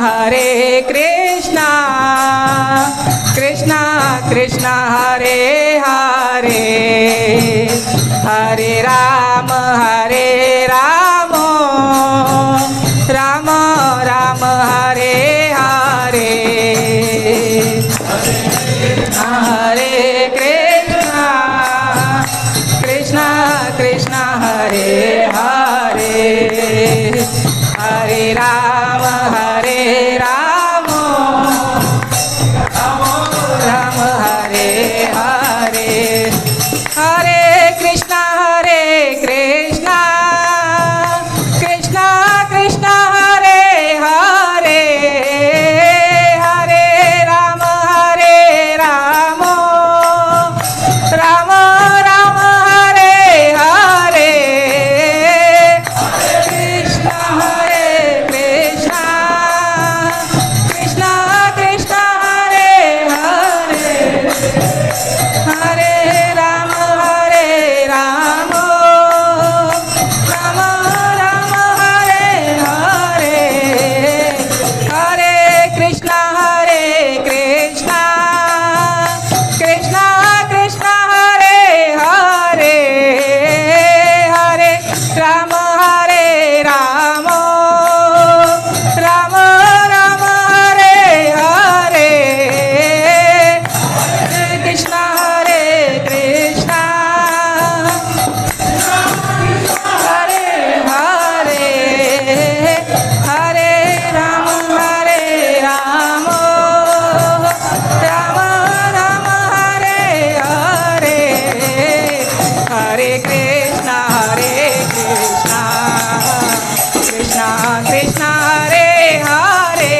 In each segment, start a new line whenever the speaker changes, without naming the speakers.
Hare Krishna, Krishna Krishna, Hare Hare, Hare Rama, Rama Rama, Hare Hare, Hare Krishna, Krishna Krishna, Hare Hare, Hare Rama, Rama Hare Hare, Hare Krishna, Krishna Krishna, Hare Hare, Hare Rama, Rama Rama, Hare Hare, Krishna Krishna, Krishna Krishna, Hare Hare, Hare Rama, Rama Rama, Hare Hare, Hare Krishna, Krishna Krishna, Hare Hare, Hare Rama, Rama Rama, Hare Hare, Hare Krishna, Krishna Hare Hare, Hare Rama, Rama Rama, Hare Hare, Hare Krishna, Krishna Krishna, Hare Hare,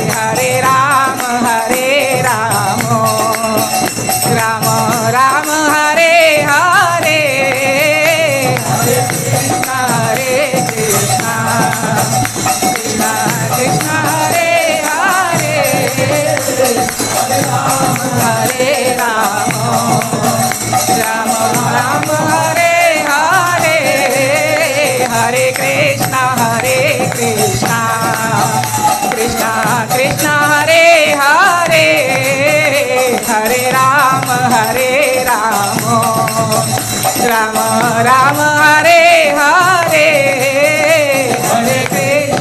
Hare Rama, Rama Rama, Hare Hare, Hare Krishna, Krishna Krishna, Hare Hare, Hare Rama, Rama Hare Hare, Hare Krishna, Krishna Krishna, Hare Hare, Hare Rama, Rama Rama, Hare Hare,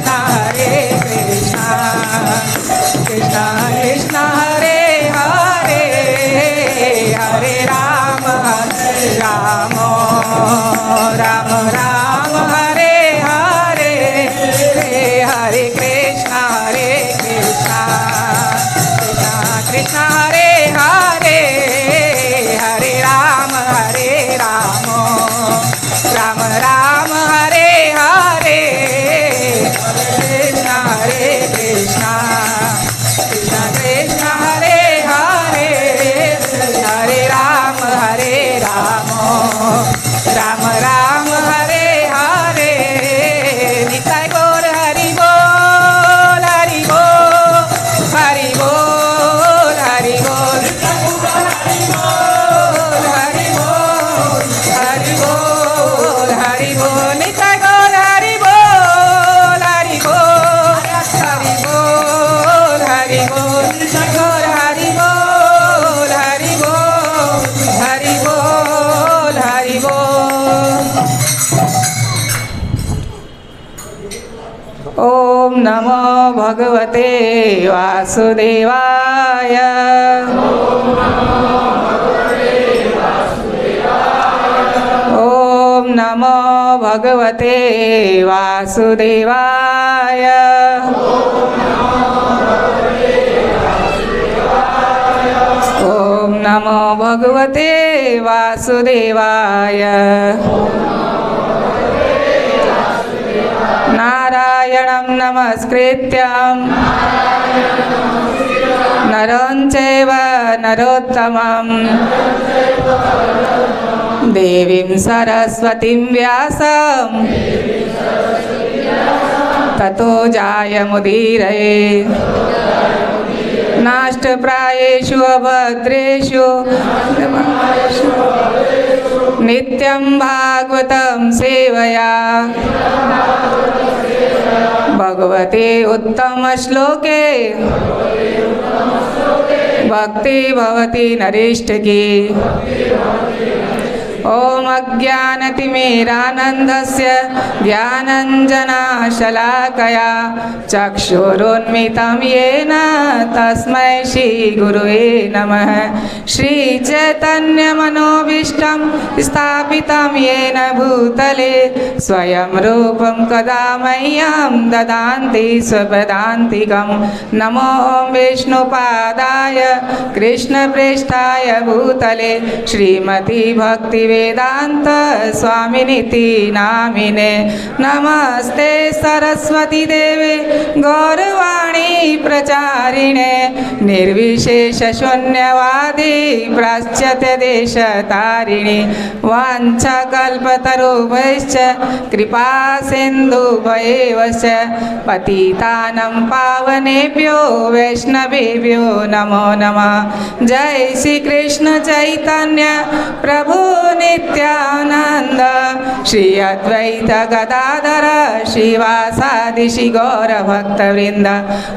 Hare Krishna, Krishna Krishna, Hare Hare, Hare Rama, Rama Rama, Hare Hare, Hare Krishna, Krishna Krishna, Hare Hare, Hare Rama, Rama Rama, Hare Hare, Krishna Krishna Krishna, Hare Hare, Hare Rama, Rama Rama, Hare Hare, Nitai Gaur Hari Bol, Hari Bol, Hari Bol, Hari Bol, Hari Bol, Hari Bol, Hari Bol, Nitai Gaur Hari Bol, Hari Bol, Hari Bol, Hari Bol, Nitai Gaur Hari Bol, Hari Bol, Hari Bol, Hari Bol. Om Namo Bhagavate Vasudevaya. Om Namo Bhagavate Vasudevaya. Om Namo Bhagavate Vasudevaya. Narayana नारायणं नमस्कृत्यं नरं चैव नरोत्तमं देवीं सरस्वतीं व्यासं ततो जायमुदीरये नाष्टप्रायेषु अभद्रेषु नित्यं भागवतं सेवया भगवते उत्तमश्लोके भक्ति भवति नरेष्टकी। ॐ अज्ञानतिमिरानन्दस्य ज्ञानञ्जनशलाकया चक्षुरुन्मिलितं येन तस्मै श्रीगुरुवे नमः। श्रीचैतन्यमनोभीष्टं स्थापितं येन भूतले स्वयं रूपं कदा मह्यं ददाति स्वपदान्तिकं। नमो विष्णुपादाय कृष्णप्रेष्ठाय भूतले श्रीमती भक्तिवेदांत स्वामिनिति नामिने। नमस्ते सरस्वती देवे गौरवाणी प्रचारिणे निर्विशेष शून्यवादी पाश्चात्य देश तारिणे। वाञ्छाकल्पतरुभ्यश्च कृपा सिन्धुभ्येवच पतितानं पावनेभ्यो वैष्णवेभ्यो नमो नमः। जय श्री कृष्ण चैतन्य प्रभु नित्यानंद श्री अद्वैत गदाधर श्रीवासादि श्री गौर भक्तवृंद।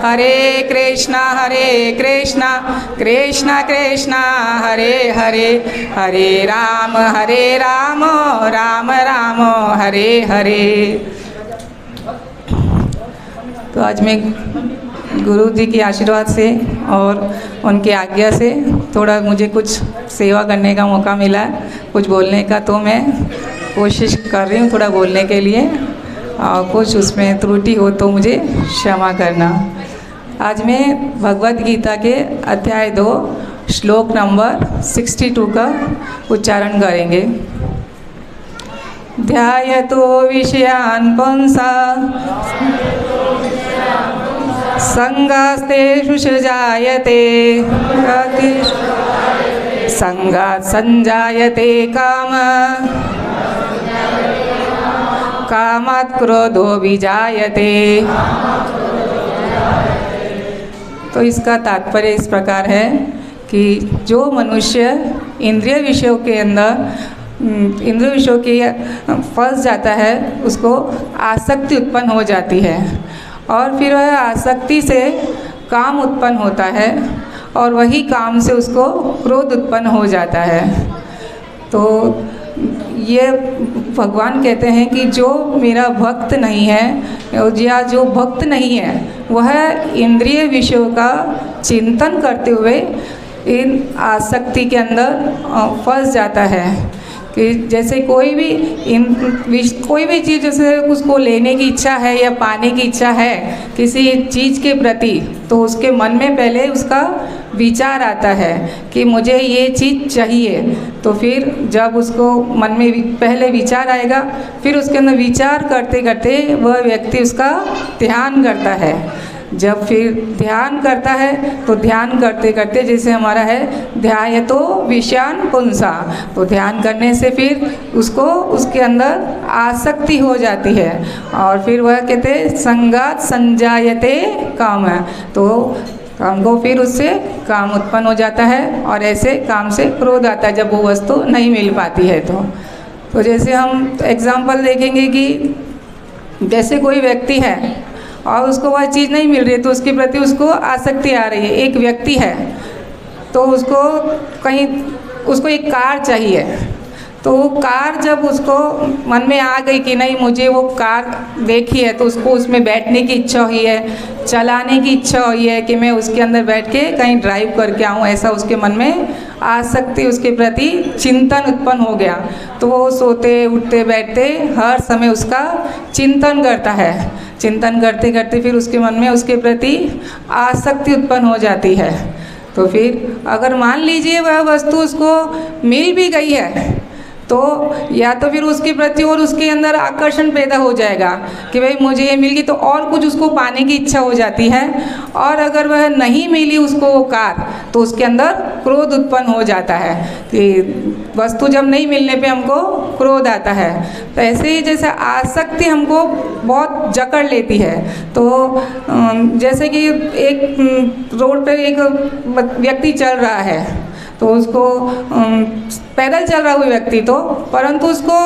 हरे कृष्णा कृष्ण कृष्ण हरे हरे हरे राम राम राम हरे हरे। तो आज मैं गुरु जी के आशीर्वाद से और उनकी आज्ञा से थोड़ा मुझे कुछ सेवा करने का मौका मिला, कुछ बोलने का, तो मैं कोशिश कर रही हूँ थोड़ा बोलने के लिए, और कुछ उसमें त्रुटि हो तो मुझे क्षमा करना। आज मैं भगवद गीता के अध्याय 2 श्लोक नंबर 62 का उच्चारण करेंगे। ध्यायतो विषयान् पुंसां संगास्तेषु सृजायते संगात् संजायते काम कामात् क्रोधो विजायते। तो इसका तात्पर्य इस प्रकार है कि जो मनुष्य इंद्रिय विषयों के अंदर इंद्रिय विषयों के फंस जाता है उसको आसक्ति उत्पन्न हो जाती है, और फिर वह आसक्ति से काम उत्पन्न होता है, और वही काम से उसको क्रोध उत्पन्न हो जाता है। तो ये भगवान कहते हैं कि जो मेरा भक्त नहीं है या जो भक्त नहीं है वह इंद्रिय विषयों का चिंतन करते हुए इन आसक्ति के अंदर फंस जाता है। कि जैसे कोई भी चीज़ जैसे उसको लेने की इच्छा है या पाने की इच्छा है किसी चीज़ के प्रति, तो उसके मन में पहले उसका विचार आता है कि मुझे ये चीज़ चाहिए। तो फिर जब उसको मन में पहले विचार आएगा, फिर उसके अंदर विचार करते करते वह व्यक्ति उसका ध्यान करता है। जब फिर ध्यान करता है तो ध्यान करते करते जैसे हमारा है ध्यायतो विषयान् पुंसां, तो ध्यान करने से फिर उसको उसके अंदर आसक्ति हो जाती है, और फिर वह कहते संगात् संजायते काम, तो काम को फिर उससे काम उत्पन्न हो जाता है, और ऐसे काम से क्रोध आता है जब वो वस्तु नहीं मिल पाती है। तो जैसे हम एग्जाम्पल देखेंगे कि जैसे कोई व्यक्ति है और उसको वह चीज़ नहीं मिल रही है तो उसके प्रति उसको आसक्ति आ रही है। एक व्यक्ति है तो उसको एक कार चाहिए, तो वो कार जब उसको मन में आ गई कि नहीं मुझे वो कार देखी है तो उसको उसमें बैठने की इच्छा हुई है, चलाने की इच्छा हुई है कि मैं उसके अंदर बैठ के कहीं ड्राइव करके आऊँ, ऐसा उसके मन में आसक्ति उसके प्रति चिंतन उत्पन्न हो गया। तो वो सोते उठते बैठते हर समय उसका चिंतन करता है। चिंतन करते करते फिर उसके मन में उसके प्रति आसक्ति उत्पन्न हो जाती है। तो फिर अगर मान लीजिए वह वस्तु उसको मिल भी गई है तो या तो फिर उसके प्रति और उसके अंदर आकर्षण पैदा हो जाएगा कि भाई मुझे ये मिल गई, तो और कुछ उसको पाने की इच्छा हो जाती है। और अगर वह नहीं मिली उसको वो कार, तो उसके अंदर क्रोध उत्पन्न हो जाता है कि वस्तु जब नहीं मिलने पे हमको क्रोध आता है। तो ऐसे ही जैसे आसक्ति हमको बहुत जकड़ लेती है। तो जैसे कि एक रोड पे एक व्यक्ति चल रहा है, तो उसको पैदल चल रहा हुआ व्यक्ति, तो परंतु उसको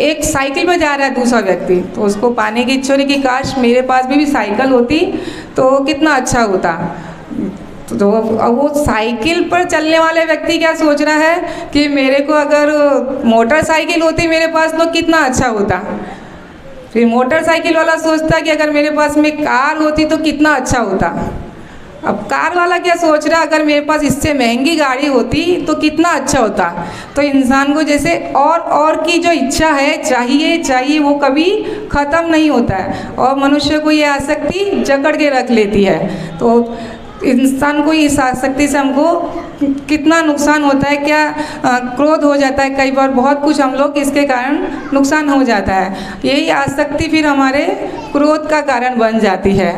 एक साइकिल पर जा रहा है दूसरा व्यक्ति, तो उसको पाने की इच्छा हो रही कि काश मेरे पास भी साइकिल होती तो कितना अच्छा होता। तो वो साइकिल पर चलने वाले व्यक्ति क्या सोच रहा है कि मेरे को अगर मोटरसाइकिल होती मेरे पास तो कितना अच्छा होता। फिर मोटरसाइकिल वाला सोचता है कि अगर मेरे पास में कार होती तो कितना अच्छा होता। अब कार वाला क्या सोच रहा है, अगर मेरे पास इससे महंगी गाड़ी होती तो कितना अच्छा होता। तो इंसान को जैसे और की जो इच्छा है, चाहिए वो कभी ख़त्म नहीं होता है, और मनुष्य को ये आसक्ति जकड़ के रख लेती है। तो इंसान को इस आसक्ति से हमको कितना नुकसान होता है, क्या क्रोध हो जाता है, कई बार बहुत कुछ हम लोग इसके कारण नुकसान हो जाता है। यही आसक्ति फिर हमारे क्रोध का कारण बन जाती है।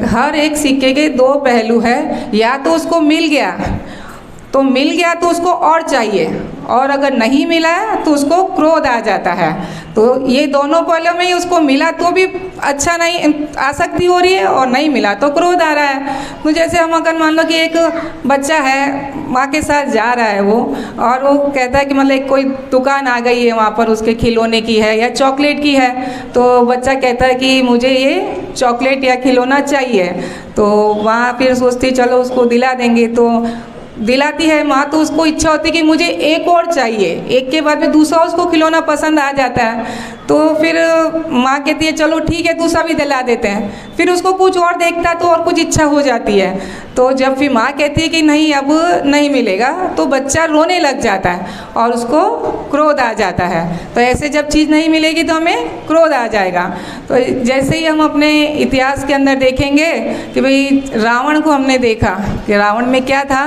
हर एक सिक्के के दो पहलू है, या तो उसको मिल गया तो उसको और चाहिए, और अगर नहीं मिला है तो उसको क्रोध आ जाता है। तो ये दोनों पहलू में ही उसको मिला तो भी अच्छा नहीं, आसक्ति हो रही है, और नहीं मिला तो क्रोध आ रहा है। तो जैसे हम अगर मान लो कि एक बच्चा है, माँ के साथ जा रहा है वो, और वो कहता है कि मतलब कोई दुकान आ गई है वहाँ पर उसके खिलौने की है या चॉकलेट की है, तो बच्चा कहता है कि मुझे ये चॉकलेट या खिलौना चाहिए। तो वहाँ फिर सोचती चलो उसको दिला देंगे, तो दिलाती है माँ, तो उसको इच्छा होती है कि मुझे एक और चाहिए, एक के बाद में दूसरा उसको खिलौना पसंद आ जाता है। तो फिर माँ कहती है चलो ठीक है दूसरा भी दिला देते हैं, फिर उसको कुछ और देखता है तो और कुछ इच्छा हो जाती है। तो जब फिर माँ कहती है कि नहीं अब नहीं मिलेगा, तो बच्चा रोने लग जाता है और उसको क्रोध आ जाता है। तो ऐसे जब चीज़ नहीं मिलेगी तो हमें क्रोध आ जाएगा। तो जैसे ही हम अपने इतिहास के अंदर देखेंगे कि भाई रावण को हमने देखा कि रावण में क्या था,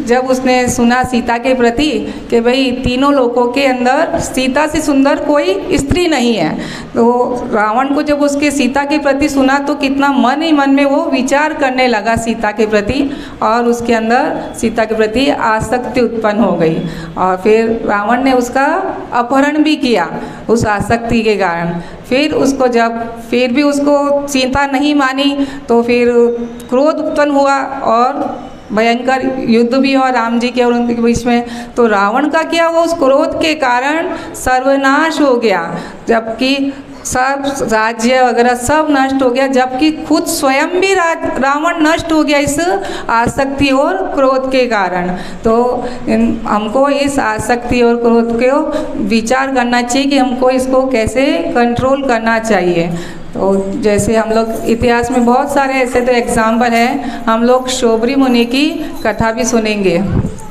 जब उसने सुना सीता के प्रति कि भाई तीनों लोगों के अंदर सीता से सुंदर कोई स्त्री नहीं है, तो रावण को जब उसके सीता के प्रति सुना तो कितना मन ही मन में वो विचार करने लगा सीता के प्रति, और उसके अंदर सीता के प्रति आसक्ति उत्पन्न हो गई। और फिर रावण ने उसका अपहरण भी किया उस आसक्ति के कारण। फिर उसको जब फिर भी उसको सीता नहीं मानी तो फिर क्रोध उत्पन्न हुआ और भयंकर युद्ध भी हुआ राम जी के और उनके बीच में। तो रावण का क्या हुआ, उस क्रोध के कारण सर्वनाश हो गया, जबकि सब राज्य वगैरह सब नष्ट हो गया, जबकि खुद स्वयं भी रावण नष्ट हो गया इस आसक्ति और क्रोध के कारण। तो हमको इस आसक्ति और क्रोध को विचार करना चाहिए कि हमको इसको कैसे कंट्रोल करना चाहिए। तो जैसे हम लोग इतिहास में बहुत सारे ऐसे तो एग्जाम्पल हैं, हम लोग शोबरी मुनि की कथा भी सुनेंगे।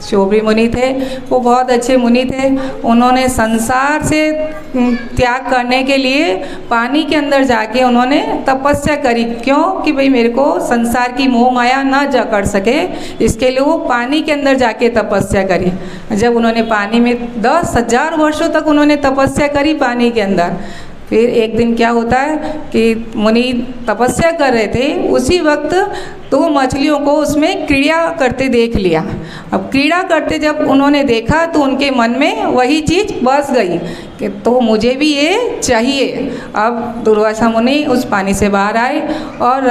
शोबरी मुनि थे, वो बहुत अच्छे मुनि थे। उन्होंने संसार से त्याग करने के लिए पानी के अंदर जाके उन्होंने तपस्या करी। क्यों कि भाई मेरे को संसार की मोह माया न जकड़ सके, इसके लिए वो पानी के अंदर जाके तपस्या करी। जब उन्होंने पानी में 10,000 वर्षों तक उन्होंने तपस्या करी पानी के अंदर। फिर एक दिन क्या होता है कि मुनि तपस्या कर रहे थे, उसी वक्त तो मछलियों को उसमें क्रीड़ा करते देख लिया। अब क्रीड़ा करते जब उन्होंने देखा तो उनके मन में वही चीज़ बस गई कि तो मुझे भी ये चाहिए। अब दुर्वासा मुनि उस पानी से बाहर आए और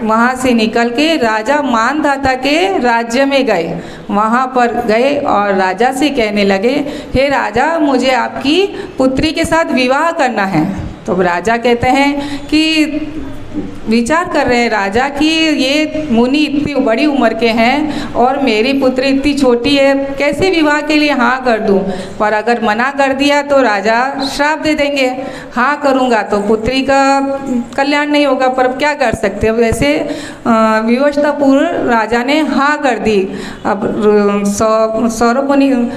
वहाँ से निकल के राजा मानधाता के राज्य में गए। वहाँ पर गए और राजा से कहने लगे, हे राजा मुझे आपकी पुत्री के साथ विवाह करना है। तो राजा कहते हैं कि विचार कर रहे हैं राजा कि ये मुनि इतनी बड़ी उम्र के हैं और मेरी पुत्री इतनी छोटी है, कैसे विवाह के लिए हाँ कर दूं। पर अगर मना कर दिया तो राजा श्राप दे देंगे, हाँ करूँगा तो पुत्री का कल्याण नहीं होगा। पर क्या कर सकते, अब वैसे विवशतापूर्व राजा ने हाँ कर दी। अब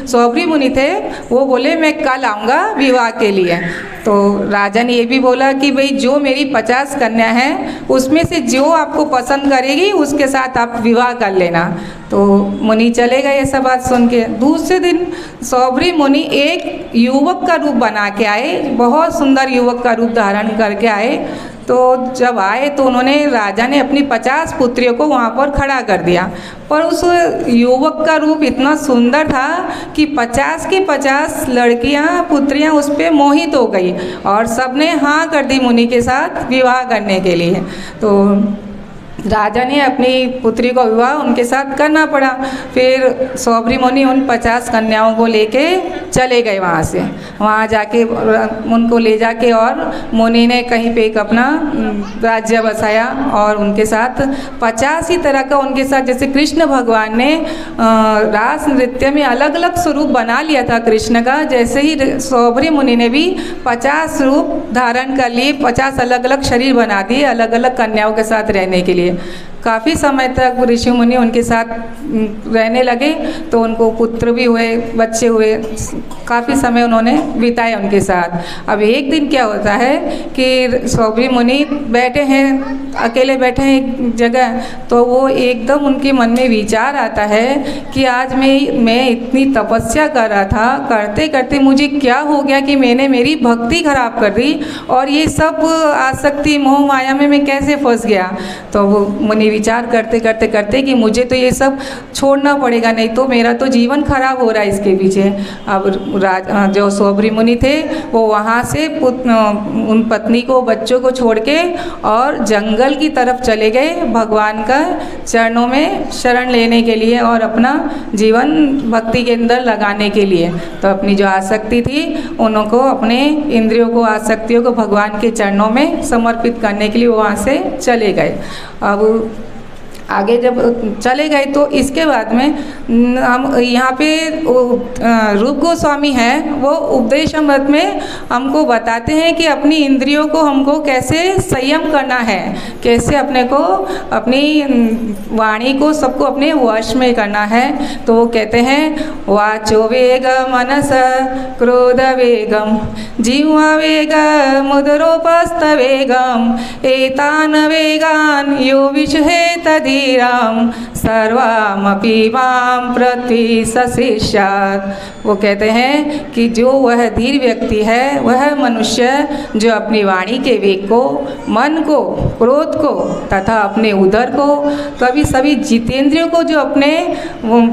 सौबरी मुनि थे, वो बोले मैं कल आऊँगा विवाह के लिए। तो राजा ने ये भी बोला कि भाई जो मेरी 50 कन्या हैं उसमें से जो आपको पसंद करेगी उसके साथ आप विवाह कर लेना। तो मुनि चले गए ये सब बात सुन के। दूसरे दिन सौभरी मुनि एक युवक का रूप बना के आए, बहुत सुंदर युवक का रूप धारण करके आए। तो जब आए तो उन्होंने, राजा ने अपनी 50 पुत्रियों को वहाँ पर खड़ा कर दिया, पर उस युवक का रूप इतना सुंदर था कि 50 की 50 लड़कियाँ पुत्रियाँ उस पर मोहित हो गई और सबने हाँ कर दी मुनि के साथ विवाह करने के लिए। तो राजा ने अपनी पुत्री को विवाह उनके साथ करना पड़ा। फिर सौभरी मुनि उन 50 कन्याओं को लेके चले गए वहाँ से। वहाँ जाके उनको ले जाके और मुनि ने कहीं पे एक अपना राज्य बसाया और उनके साथ 50 ही तरह का उनके साथ, जैसे कृष्ण भगवान ने रास नृत्य में अलग अलग स्वरूप बना लिया था कृष्ण का, जैसे ही सौभरी मुनि ने भी 50 रूप धारण कर लिए, 50 अलग अलग शरीर बना दिए अलग अलग कन्याओं के साथ रहने के लिए। काफ़ी समय तक ऋषि मुनि उनके साथ रहने लगे, तो उनको पुत्र भी हुए, बच्चे हुए, काफ़ी समय उन्होंने बिताया उनके साथ। अब एक दिन क्या होता है कि सौभरी मुनि बैठे हैं, अकेले बैठे हैं एक जगह, तो वो एकदम उनके मन में विचार आता है कि आज मैं इतनी तपस्या कर रहा था, करते करते मुझे क्या हो गया कि मैंने मेरी भक्ति खराब कर दी और ये सब आसक्ति मोह माया में मैं कैसे फंस गया। तो वो मुनि विचार करते करते करते कि मुझे तो ये सब छोड़ना पड़ेगा, नहीं तो मेरा तो जीवन खराब हो रहा है इसके पीछे। अब जो सौभरी मुनि थे वो वहाँ से उन पत्नी को, बच्चों को छोड़ के और जंगल की तरफ चले गए भगवान का चरणों में शरण लेने के लिए और अपना जीवन भक्ति के अंदर लगाने के लिए। तो अपनी जो आसक्ति थी उनको, अपने इंद्रियों को, आसक्तियों को भगवान के चरणों में समर्पित करने के लिए वो वहाँ से चले गए। अब आगे जब चले गए तो इसके बाद में हम यहाँ पे रूप गोस्वामी हैं, वो उपदेश अमृत में हमको बताते हैं कि अपनी इंद्रियों को हमको कैसे संयम करना है, कैसे अपने को, अपनी वाणी को, सबको अपने वश में करना है। तो वो कहते हैं वाचो वेग मनस क्रोध वेगम जीवा वेग मुदरोपस्थ वेगम एतान वेगान यो विषहेत धीराम सर्वामपि मां प्रति सशिष्यात्। वो कहते हैं कि जो वह धीर व्यक्ति है, वह मनुष्य जो अपनी वाणी के वेग को, मन को, क्रोध को तथा अपने उदर को, कभी सभी जितेंद्रियों को जो अपने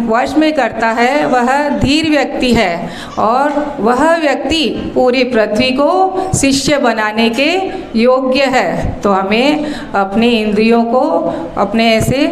वश में करता है, वह धीर व्यक्ति है और वह व्यक्ति पूरी पृथ्वी को शिष्य बनाने के योग्य है। तो हमें अपने इंद्रियों को, अपने ऐसे,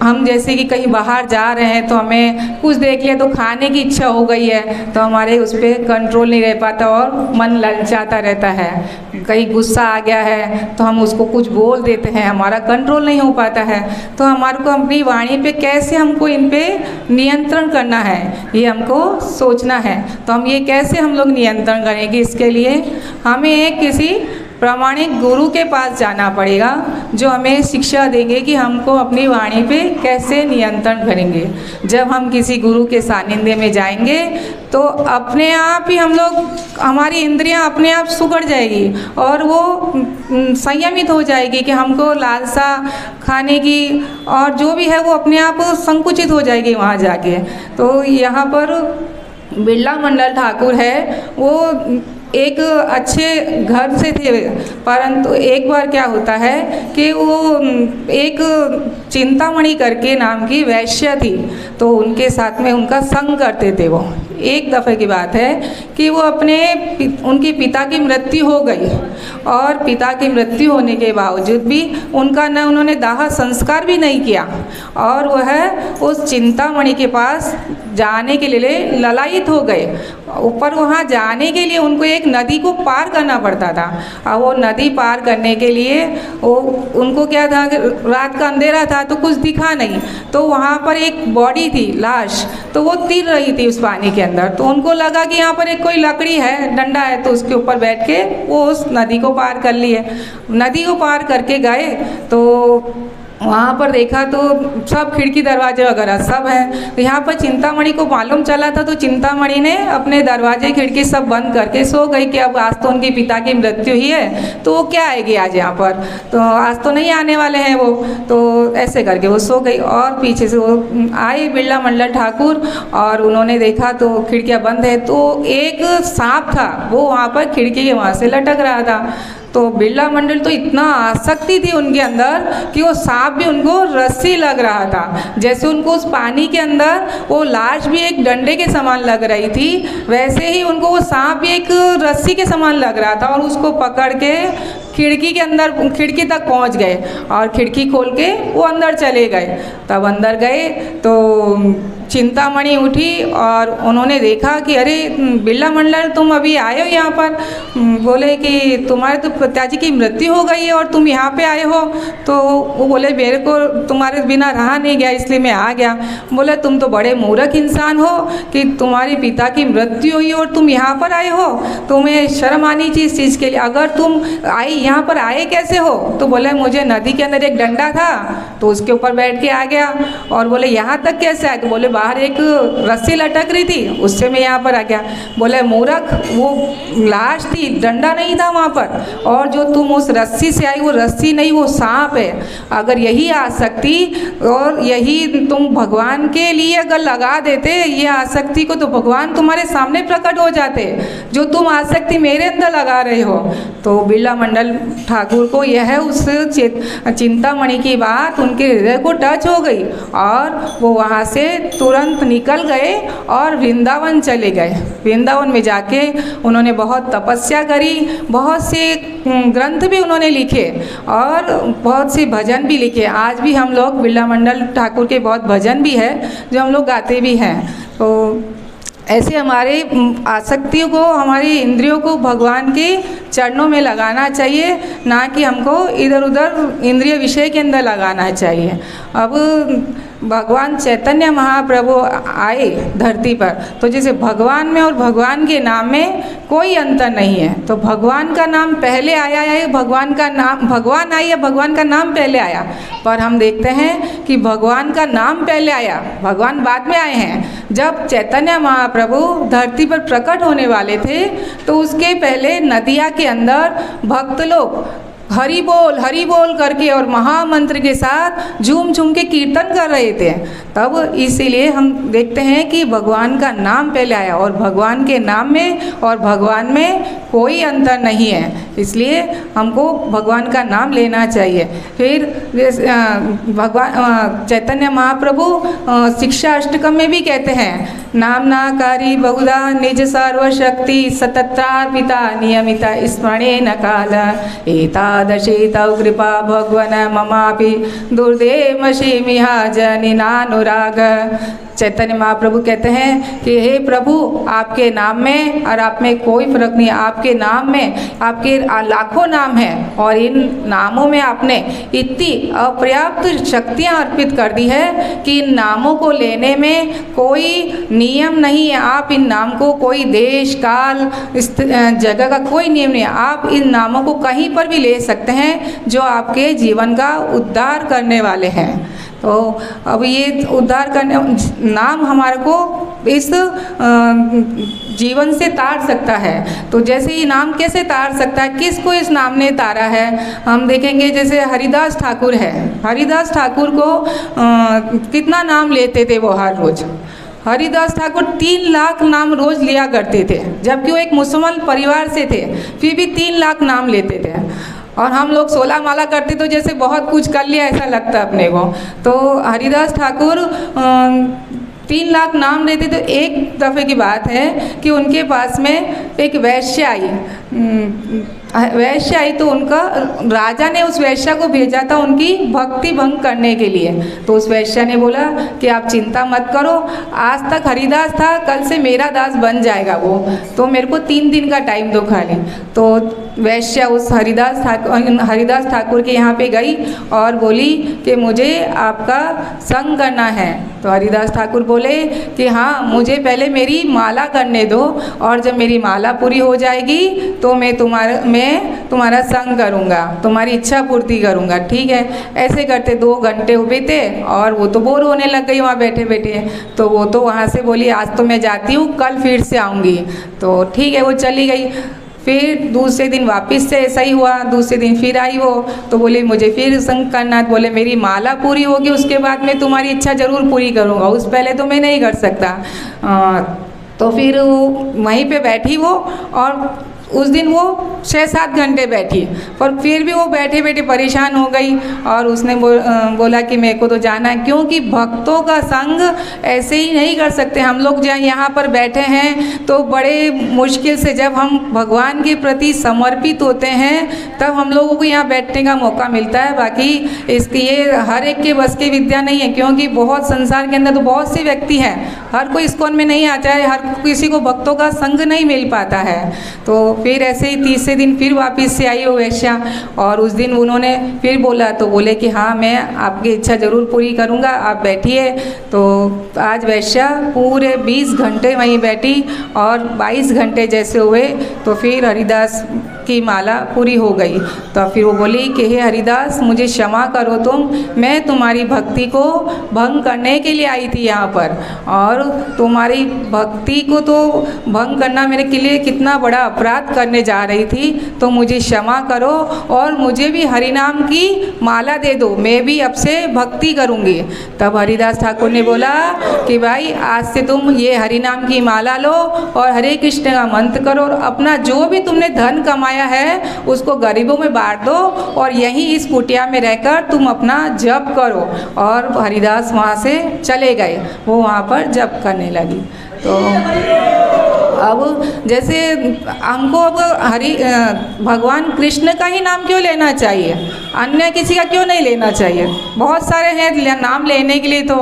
हम जैसे कि कहीं बाहर जा रहे हैं तो हमें कुछ देख लिया तो खाने की इच्छा हो गई है, तो हमारे उस पर कंट्रोल नहीं रह पाता और मन ललचाता रहता है। कहीं गुस्सा आ गया है तो हम उसको कुछ बोल देते हैं, हमारा कंट्रोल नहीं हो पाता है। तो हमारे को अपनी वाणी पे कैसे हमको इन पे नियंत्रण करना है, ये हमको सोचना है। तो हम ये कैसे हम लोग नियंत्रण करेंगे, इसके लिए हमें एक किसी प्रामाणिक गुरु के पास जाना पड़ेगा, जो हमें शिक्षा देंगे कि हमको अपनी वाणी पे कैसे नियंत्रण करेंगे। जब हम किसी गुरु के सानिध्य में जाएंगे तो अपने आप ही हम लोग, हमारी इंद्रियां अपने आप सुगड़ जाएगी और वो संयमित हो जाएगी कि हमको लालसा खाने की और जो भी है वो अपने आप संकुचित हो जाएगी वहाँ जाके। तो यहाँ पर बिरला मंडल ठाकुर है, वो एक अच्छे घर से थे, परंतु एक बार क्या होता है कि वो एक चिंतामणि करके नाम की वैश्य थी, तो उनके साथ में उनका संग करते थे। वो एक दफ़े की बात है कि वो उनके पिता की मृत्यु हो गई और पिता की मृत्यु होने के बावजूद भी उनका न उन्होंने दाह संस्कार भी नहीं किया और वह उस चिंतामणि के पास जाने के लिए ललायित हो गए। ऊपर वहाँ जाने के लिए उनको एक नदी को पार करना पड़ता था और वो नदी पार करने के लिए वो उनको क्या था, रात का अंधेरा था तो कुछ दिखा नहीं, तो वहाँ पर एक बॉडी थी, लाश, तो वो तिर रही थी उस पानी के अंदर। तो उनको लगा कि यहाँ पर एक कोई लकड़ी है, डंडा है, तो उसके ऊपर बैठ के वो उस नदी को पार कर लिए। नदी को पार करके गए तो वहाँ पर देखा तो सब खिड़की दरवाजे वगैरह सब हैं। तो यहाँ पर चिंतामणि को मालूम चला था, तो चिंतामणि ने अपने दरवाजे खिड़की सब बंद करके सो गई कि अब आज तो उनके पिता की मृत्यु ही है, तो वो क्या आएगी आज यहाँ पर, तो आज तो नहीं आने वाले हैं वो, तो ऐसे करके वो सो गई। और पीछे से वो आए बिरला मंडल ठाकुर और उन्होंने देखा तो खिड़कियाँ बंद है, तो एक सांप था वो वहाँ पर खिड़की के वहाँ से लटक रहा था। तो बिरला मंडल तो इतना आसक्ति थी उनके अंदर कि वो सांप भी उनको रस्सी लग रहा था। जैसे उनको उस पानी के अंदर वो लाश भी एक डंडे के समान लग रही थी, वैसे ही उनको वो सांप भी एक रस्सी के समान लग रहा था। और उसको पकड़ के खिड़की के अंदर, खिड़की तक पहुंच गए और खिड़की खोल के वो अंदर चले गए। तब अंदर गए तो चिंतामणि उठी और उन्होंने देखा कि अरे बिरला मंडल तुम अभी आए हो यहाँ पर, बोले कि तुम्हारे तो पिताजी की मृत्यु हो गई है और तुम यहाँ पे आए हो। तो वो बोले मेरे को तुम्हारे बिना रहा नहीं गया इसलिए मैं आ गया। बोले तुम तो बड़े मूर्ख इंसान हो कि तुम्हारे पिता की मृत्यु हुई और तुम यहाँ पर आए हो, तुम्हें शर्म आनी चाहिए इस चीज़ के लिए। अगर तुम यहाँ पर आए कैसे हो, तो बोले मुझे नदी के अंदर एक डंडा था तो उसके ऊपर बैठ के आ गया। और बोले यहाँ तक कैसे आए, तो बोले बाहर एक रस्सी लटक रही थी उससे मैं यहाँ पर आ गया। बोले मूर्ख, वो लाश थी, डंडा नहीं था वहाँ पर, और जो तुम उस रस्सी से आई वो रस्सी नहीं वो सांप है। अगर यही आसक्ति और यही तुम भगवान के लिए अगर लगा देते ये आसक्ति को, तो भगवान तुम्हारे सामने प्रकट हो जाते, जो तुम आसक्ति मेरे अंदर लगा रहे हो। तो बिरला मंडल ठाकुर को यह उस चिंतामणि की बात उनके हृदय को टच हो गई और वो वहाँ से तुरंत निकल गए और वृंदावन चले गए। वृंदावन में जाके उन्होंने बहुत तपस्या करी, बहुत से ग्रंथ भी उन्होंने लिखे और बहुत से भजन भी लिखे। आज भी हम लोग बिरला मंडल ठाकुर के बहुत भजन भी है जो हम लोग गाते भी हैं। तो ऐसे हमारे आसक्तियों को, हमारी इंद्रियों को भगवान के चरणों में लगाना चाहिए, ना कि हमको इधर उधर इंद्रिय विषय के अंदर लगाना चाहिए। अब भगवान चैतन्य महाप्रभु आए धरती पर, तो जैसे भगवान में और भगवान के नाम में कोई अंतर नहीं है। तो भगवान का नाम पहले आया है, भगवान का नाम, भगवान आया, भगवान का नाम पहले आया। पर हम देखते हैं कि भगवान का नाम पहले आया, भगवान बाद में आए हैं। जब चैतन्य महाप्रभु धरती पर प्रकट होने वाले थे तो उसके पहले नदिया के अंदर भक्त लोग हरि बोल करके और महामंत्र के साथ झूम झूम के कीर्तन कर रहे थे। तब इसीलिए हम देखते हैं कि भगवान का नाम पहले आया और भगवान के नाम में और भगवान में कोई अंतर नहीं है, इसलिए हमको भगवान का नाम लेना चाहिए। फिर भगवान चैतन्य महाप्रभु शिक्षा अष्टकम में भी कहते हैं, नामनाकारी बहुधा निज सर्वशक्ति सतत्रार्पिता नियमिता स्मरणेन काल एतादशी तव कृपा भगवन ममापि दुर्देमशीमिहा जनिनानुराग। चैतन्य महाप्रभु कहते हैं कि हे प्रभु, आपके नाम में और आप में कोई फर्क नहीं, आपके नाम में आपके लाखों नाम हैं और इन नामों में आपने इतनी अपर्याप्त शक्तियाँ अर्पित कर दी है कि इन नामों को लेने में कोई नियम नहीं है। आप इन नाम को कोई देश काल इस जगह का कोई नियम नहीं है, आप इन नामों को कहीं पर भी ले सकते हैं जो आपके जीवन का उद्धार करने वाले हैं। तो अब ये उद्धार करने नाम हमारे को इस जीवन से तार सकता है। तो जैसे ये नाम कैसे तार सकता है, किसको इस नाम ने तारा है, हम देखेंगे जैसे हरिदास ठाकुर है। हरिदास ठाकुर को कितना नाम लेते थे वो हर रोज। हरिदास ठाकुर 3 लाख नाम रोज लिया करते थे, जबकि वो एक मुसलमान परिवार से थे, फिर भी 3 लाख नाम लेते थे। और हम लोग 16 माला करते तो जैसे बहुत कुछ कर लिया ऐसा लगता है अपने को। तो हरिदास ठाकुर 3 लाख नाम लेते। तो एक दफ़े की बात है कि उनके पास में एक वैश्य आई तो उनका राजा ने उस वैश्या को भेजा था उनकी भक्ति भंग करने के लिए। तो उस वैश्या ने बोला कि आप चिंता मत करो, आज तक हरिदास था, कल से मेरा दास बन जाएगा वो, तो मेरे को 3 दिन का टाइम दो खाली। तो वैश्या उस हरिदास ठाकुर के यहाँ पे गई और बोली कि मुझे आपका संग करना है। तो हरिदास ठाकुर बोले कि हाँ, मुझे पहले मेरी माला करने दो और जब मेरी माला पूरी हो जाएगी तो मैं तुम्हारा संग करूँगा, तुम्हारी इच्छा पूर्ति करूँगा, ठीक है। ऐसे करते 2 घंटे बीते और वो तो बोर होने लग गई वहाँ बैठे बैठे। तो वो तो वहाँ से बोली आज तो मैं जाती हूँ, कल फिर से आऊँगी। तो ठीक है, वो चली गई। फिर दूसरे दिन वापस से ऐसा ही हुआ, दूसरे दिन फिर आई वो, तो बोले मुझे फिर संग करना। बोले मेरी माला पूरी होगी उसके बाद मैं तुम्हारी इच्छा ज़रूर पूरी करूँगा, उस पहले तो मैं नहीं कर सकता। तो फिर वहीं पे बैठी वो, और उस दिन वो 6-7 घंटे बैठी, पर फिर भी वो बैठे बैठे परेशान हो गई और उसने बोला कि मेरे को तो जाना है, क्योंकि भक्तों का संग ऐसे ही नहीं कर सकते हम लोग। जहाँ यहाँ पर बैठे हैं तो बड़े मुश्किल से जब हम भगवान के प्रति समर्पित होते हैं तब हम लोगों को यहाँ बैठने का मौका मिलता है। बाकी इसकी ये हर एक के बस की विद्या नहीं है, क्योंकि बहुत संसार के अंदर तो बहुत से व्यक्ति हैं, हर कोई इस्कॉन में नहीं आता है, हर किसी को भक्तों का संग नहीं मिल पाता है। तो फिर ऐसे ही तीसरे दिन फिर वापस से आई वो वैश्या, और उस दिन उन्होंने फिर बोला, तो बोले कि हाँ मैं आपकी इच्छा ज़रूर पूरी करूँगा, आप बैठिए। तो आज वैश्या पूरे 20 घंटे वहीं बैठी और 22 घंटे जैसे हुए तो फिर हरिदास की माला पूरी हो गई। तो फिर वो बोली कि हे हरिदास मुझे क्षमा करो तुम, मैं तुम्हारी भक्ति को भंग करने के लिए आई थी यहाँ पर, और तुम्हारी भक्ति को तो भंग करना मेरे के लिए कितना बड़ा अपराध करने जा रही थी, तो मुझे क्षमा करो और मुझे भी हरिनाम की माला दे दो, मैं भी अब से भक्ति करूँगी। तब हरिदास ठाकुर ने बोला कि भाई आज से तुम ये हरिनाम की माला लो और हरे कृष्ण का मंत्र करो, और अपना जो भी तुमने धन कमाया है उसको गरीबों में बांट दो, और यहीं इस कुटिया में रहकर तुम अपना जप करो। और हरिदास वहाँ से चले गए, वो वहाँ पर जप करने लगी। तो अब जैसे हमको अब भगवान कृष्ण का ही नाम क्यों लेना चाहिए, अन्य किसी का क्यों नहीं लेना चाहिए? बहुत सारे हैं नाम लेने के लिए, तो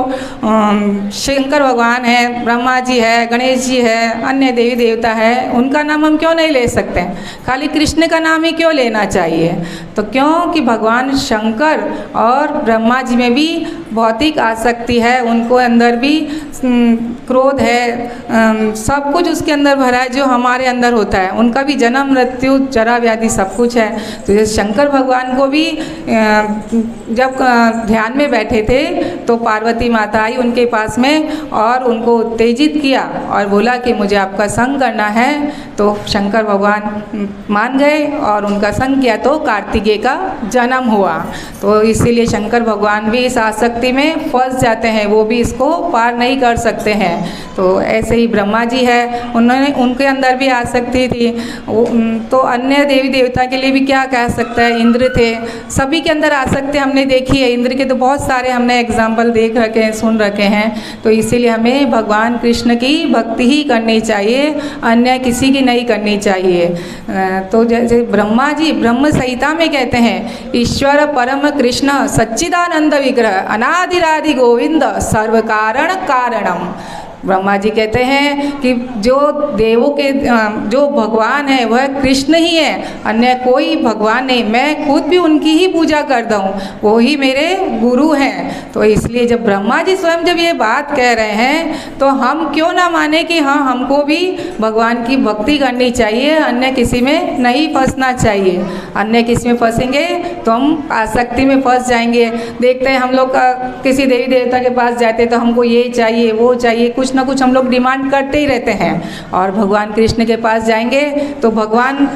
शंकर भगवान है, ब्रह्मा जी है, गणेश जी है, अन्य देवी देवता है, उनका नाम हम क्यों नहीं ले सकते? खाली कृष्ण का नाम ही क्यों लेना चाहिए? तो क्योंकि भगवान शंकर और ब्रह्मा जी में भी भौतिक आसक्ति है, उनको अंदर भी क्रोध है, सब कुछ उसके अंदर भरा है जो हमारे अंदर होता है। उनका भी जन्म मृत्यु जरा व्याधि सब कुछ है। तो जैसे शंकर भगवान को भी जब ध्यान में बैठे थे तो पार्वती माता आई उनके पास में और उनको उत्तेजित किया और बोला कि मुझे आपका संग करना है। तो शंकर भगवान मान गए और उनका संग किया, तो कार्तिकेय का जन्म हुआ। तो इसीलिए शंकर भगवान भी इस आसक्ति में फंस जाते हैं, वो भी इसको पार नहीं कर सकते हैं। तो ऐसे ही ब्रह्मा जी है, उनके अंदर भी आसक्ति थी। तो अन्य देवी देवता के लिए भी क्या कह सकता है, इंद्र थे, सभी के अंदर आसक्ति हमने देखी है। इंद्र के तो बहुत सारे हमने एग्जाम्पल देख रखे हैं, सुन रखे हैं। तो इसीलिए हमें भगवान कृष्ण की भक्ति ही करनी चाहिए, अन्य किसी की नहीं करनी चाहिए। तो जैसे ब्रह्मा जी ब्रह्म संहिता में कहते हैं, ईश्वर परम कृष्ण सच्चिदानंद विग्रह अनादिरादि गोविंद सर्व कारण कारणम। ब्रह्मा जी कहते हैं कि जो देवों के जो भगवान है वह कृष्ण ही है, अन्य कोई भगवान नहीं। मैं खुद भी उनकी ही पूजा करता हूँ, वो ही मेरे गुरु हैं। तो इसलिए जब ब्रह्मा जी स्वयं जब ये बात कह रहे हैं तो हम क्यों ना माने कि हाँ हमको भी भगवान की भक्ति करनी चाहिए, अन्य किसी में नहीं फंसना चाहिए। अन्य किसी में फंसेंगे तो हम आसक्ति में फंस जाएंगे। देखते हैं हम लोग किसी देवी देवता के पास जाते तो हमको ये चाहिए वो चाहिए, कुछ ना कुछ हम लोग डिमांड करते ही रहते हैं। और भगवान कृष्ण के पास जाएंगे तो भगवान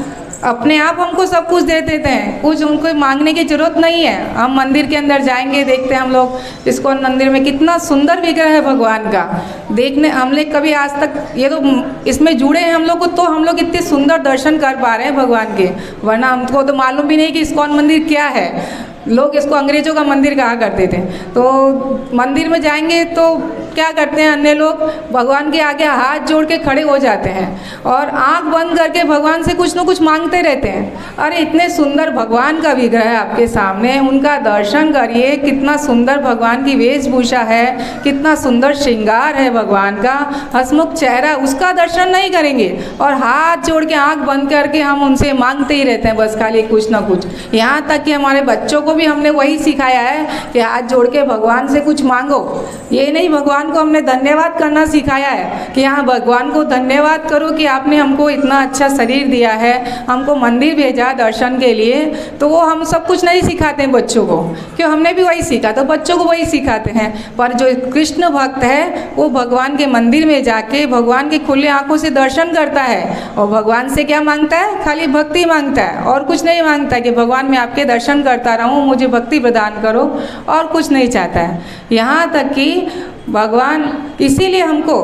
अपने आप हमको सब कुछ दे देते हैं, कुछ उनको मांगने की जरूरत नहीं है। हम मंदिर के अंदर जाएंगे, देखते हैं हम लोग इस्कॉन मंदिर में कितना सुंदर विग्रह है भगवान का। देखने हम लोग कभी आज तक ये तो इसमें जुड़े हैं हम लोग को, तो हम लोग इतने सुंदर दर्शन कर पा रहे हैं भगवान के, वरना हमको तो मालूम भी नहीं कि इस्कॉन मंदिर क्या है। लोग इसको अंग्रेजों का मंदिर कहा करते थे। तो मंदिर में जाएंगे तो क्या करते हैं अन्य लोग, भगवान के आगे हाथ जोड़ के खड़े हो जाते हैं और आंख बंद करके भगवान से कुछ न कुछ मांगते रहते हैं। अरे इतने सुंदर भगवान का विग्रह है आपके सामने, उनका दर्शन करिए, कितना सुंदर भगवान की वेशभूषा है, कितना सुंदर श्रृंगार है भगवान का, हंसमुख चेहरा, उसका दर्शन नहीं करेंगे और हाथ जोड़ के आंख बंद करके हम उनसे मांगते ही रहते हैं बस खाली कुछ ना कुछ। यहाँ तक कि हमारे बच्चों को भी हमने वही सिखाया है कि हाथ जोड़ के भगवान से कुछ मांगो। ये नहीं भगवान भगवान को हमने धन्यवाद करना सिखाया है कि हाँ भगवान को धन्यवाद करो कि आपने हमको इतना अच्छा शरीर दिया है, हमको मंदिर भेजा दर्शन के लिए। तो वो हम सब कुछ नहीं सिखाते हैं बच्चों को, क्यों हमने भी वही सीखा तो बच्चों को वही सिखाते हैं। पर जो कृष्ण भक्त है वो भगवान के मंदिर में जाके भगवान के खुले आंखों से दर्शन करता है और भगवान से क्या मांगता है, खाली भक्ति मांगता है और कुछ नहीं मांगता कि भगवान मैं आपके दर्शन करता रहूं, मुझे भक्ति प्रदान करो, और कुछ नहीं चाहता है। यहाँ तक कि भगवान, इसीलिए हमको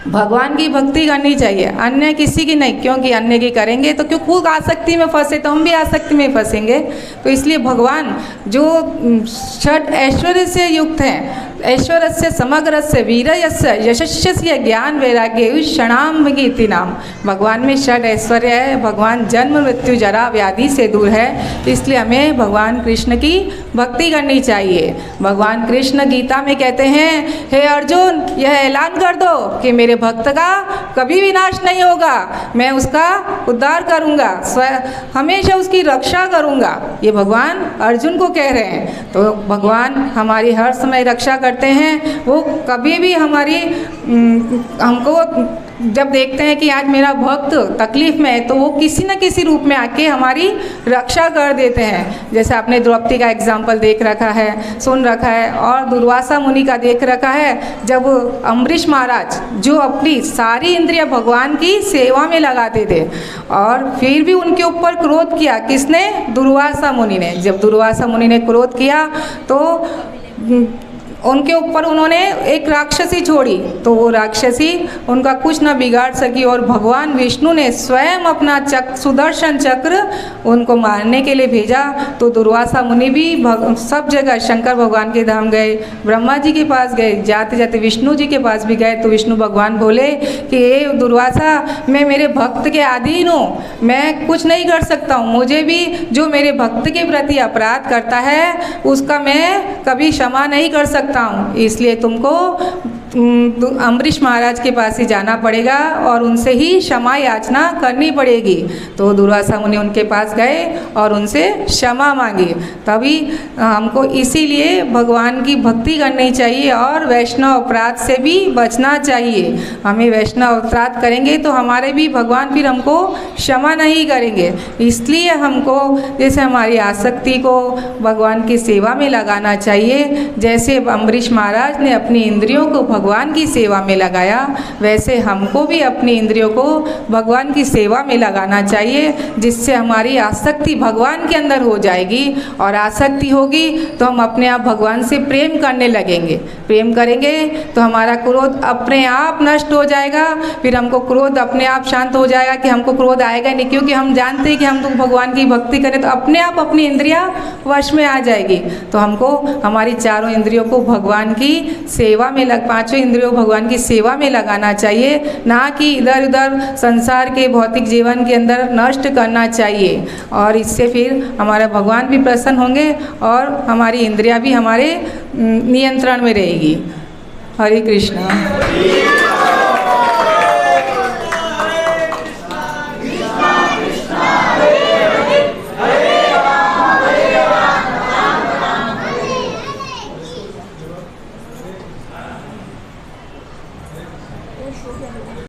भगवान की भक्ति करनी चाहिए, अन्य किसी की नहीं, क्योंकि अन्य की करेंगे तो क्यों खुद आसक्ति में फंसे तो हम भी आसक्ति में फंसेंगे। तो इसलिए भगवान जो षट ऐश्वर्य से युक्त हैं, ऐश्वर्य से समग्र से वीरयस्य यशस्य ज्ञान वैराग्य क्षणाम्भगीति नाम, भगवान में षट ऐश्वर्य है, भगवान जन्म मृत्यु जरा व्याधि से दूर है। इसलिए हमें भगवान कृष्ण की भक्ति करनी चाहिए। भगवान कृष्ण गीता में कहते हैं, हे अर्जुन यह ऐलान कर दो कि मेरे भक्त का कभी विनाश नहीं होगा, मैं उसका उद्धार करूंगा, हमेशा उसकी रक्षा करूंगा। ये भगवान अर्जुन को कह रहे हैं। तो भगवान हमारी हर समय रक्षा करते हैं। वो कभी भी हमारी हमको जब देखते हैं कि आज मेरा भक्त तकलीफ में है तो वो किसी न किसी रूप में आके हमारी रक्षा कर देते हैं। जैसे आपने द्रौपदी का एग्जाम्पल देख रखा है, सुन रखा है, और दुर्वासा मुनि का देख रखा है। जब अम्बरीश महाराज जो अपनी सारी इंद्रिय भगवान की सेवा में लगाते थे और फिर भी उनके ऊपर क्रोध किया, किसने, दुर्वासा मुनि ने। जब दुर्वासा मुनि ने क्रोध किया तो उनके ऊपर उन्होंने एक राक्षसी छोड़ी, तो वो राक्षसी उनका कुछ ना बिगाड़ सकी और भगवान विष्णु ने स्वयं अपना सुदर्शन चक्र उनको मारने के लिए भेजा। तो दुर्वासा मुनि भी सब जगह शंकर भगवान के धाम गए, ब्रह्मा जी के पास गए, जाते जाते विष्णु जी के पास भी गए। तो विष्णु भगवान बोले कि ये दुर्वासा, मैं मेरे भक्त के अधीन हूँ, मैं कुछ नहीं कर सकता हूँ, मुझे भी जो मेरे भक्त के प्रति अपराध करता है उसका मैं कभी क्षमा नहीं कर सकता हूँ। इसलिए तुमको अम्बरीश महाराज के पास ही जाना पड़ेगा और उनसे ही क्षमा याचना करनी पड़ेगी। तो दुर्वासा मुनि उनके पास गए और उनसे क्षमा मांगी। तभी हमको इसीलिए भगवान की भक्ति करनी चाहिए और वैष्णव अपराध से भी बचना चाहिए। हमें वैष्णव अपराध करेंगे तो हमारे भी भगवान फिर हमको क्षमा नहीं करेंगे। इसलिए हमको जैसे हमारी आसक्ति को भगवान की सेवा में लगाना चाहिए, जैसे अम्बरीश महाराज ने अपनी इंद्रियों को भगवान की सेवा में लगाया, वैसे हमको भी अपनी इंद्रियों को भगवान की सेवा में लगाना चाहिए, जिससे हमारी आसक्ति भगवान के अंदर हो जाएगी। और आसक्ति होगी तो हम अपने आप भगवान से प्रेम करने लगेंगे। प्रेम करेंगे तो हमारा क्रोध अपने आप नष्ट हो जाएगा। फिर हमको क्रोध अपने आप शांत हो जाएगा कि हमको क्रोध आएगा नहीं, क्योंकि हम जानते हैं कि हम तो भगवान की भक्ति करें तो अपने आप अपनी इंद्रियां वश में आ जाएगी। तो हमको हमारी चारों इंद्रियों को भगवान की सेवा में पांचों इंद्रियों भगवान की सेवा में लगाना चाहिए, ना कि इधर उधर संसार के भौतिक जीवन के अंदर नष्ट करना चाहिए। और इससे फिर हमारा भगवान भी प्रसन्न होंगे और हमारी इंद्रियां भी हमारे नियंत्रण में रहेगी। हरे कृष्णा।